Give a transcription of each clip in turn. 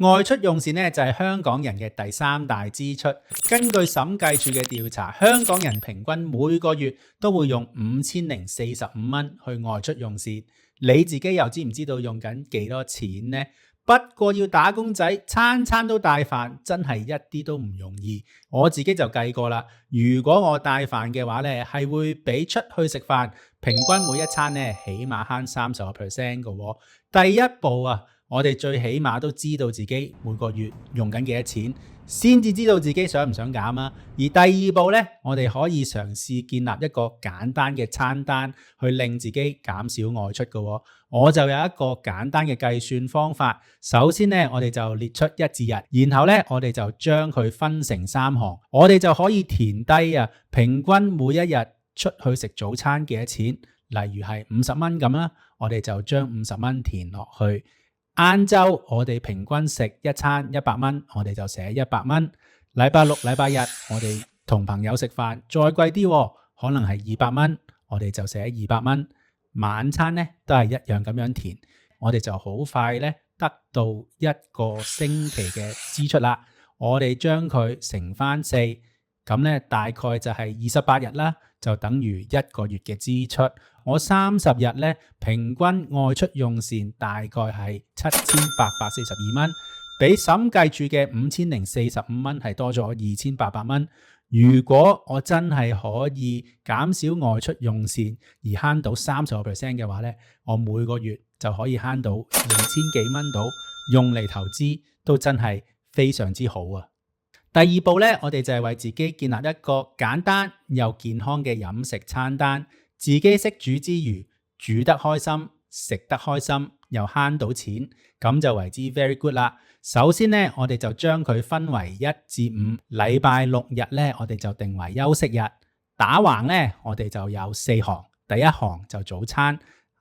外出用膳咧就係香港人嘅第三大支出。根據審計署嘅調查，香港人平均每個月都會用5045蚊去外出用膳。你自己又知唔知道用緊幾多錢呢？不過要打工仔餐餐都帶飯，真係一啲都唔容易。我自己就計過啦，如果我帶飯嘅話咧，係會比出去食飯平均每一餐咧起碼慳30% 嘅。第一步啊，我哋最起碼都知道自己每個月用緊幾多錢，先至知道自己想唔想減啊。而第二步咧，我哋可以嘗試建立一個簡單嘅餐單，去令自己減少外出嘅。我就有一個簡單嘅計算方法。首先咧，我哋就列出1至日，然後咧我哋就將佢分成3行，我哋就可以填低平均每一日出去食早餐幾多錢，例如係50蚊咁啦，我哋就將50蚊填落去。晏晝我哋平均食一餐100蚊，我哋就寫100蚊。禮拜六、禮拜日我哋同朋友食飯，再貴啲，可能係200蚊，我哋就寫200蚊。晚餐咧都係一樣咁樣填，我哋就好快咧得到一個星期嘅支出啦。我哋將佢乘翻4，咁咧大概就係28日啦，就等於1個月嘅支出。我30日咧平均外出用膳大概係7842蚊，比審計署嘅5045蚊係多咗2800蚊。如果我真係可以減少外出用膳而慳到30% 嘅話咧，我每個月就可以慳到2000幾蚊到，用嚟投資都真係非常之好啊！第二步咧，我哋就係為自己建立一個簡單又健康嘅飲食餐單。自己識煮之餘，煮得開心，食得開心，又慳到錢，咁就為之 very good 啦。首先咧，我哋就將佢分為1至5，禮拜6日咧，我哋就定為休息日。打橫咧，我哋就有4行，第一行就早餐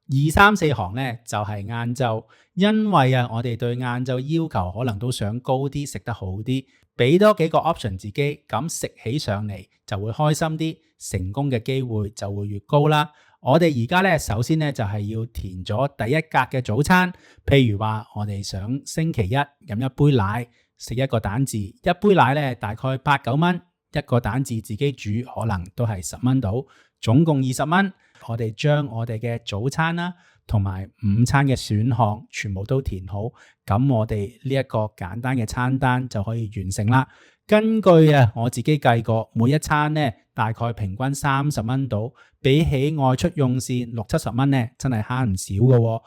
，2、3、4行咧就係晏晝。因為我哋對晏晝要求可能都想高啲，食得好啲，俾多幾個 option 自己，咁食起上嚟就會開心啲，成功嘅機會就會越高啦。我哋而家咧，首先咧就係要填咗第一格嘅早餐，譬如話我哋想星期一飲一杯奶，食一個蛋治，一杯奶咧大概8、9蚊，一個蛋治自己煮可能都係10蚊到，總共20蚊。我哋將我哋嘅早餐啦，同埋午餐嘅選項全部都填好，咁我哋呢一個簡單嘅餐單就可以完成啦。根據我自己計過，每一餐咧大概平均30蚊到，比起外出用膳60、70蚊咧，真係慳唔少㗎喎。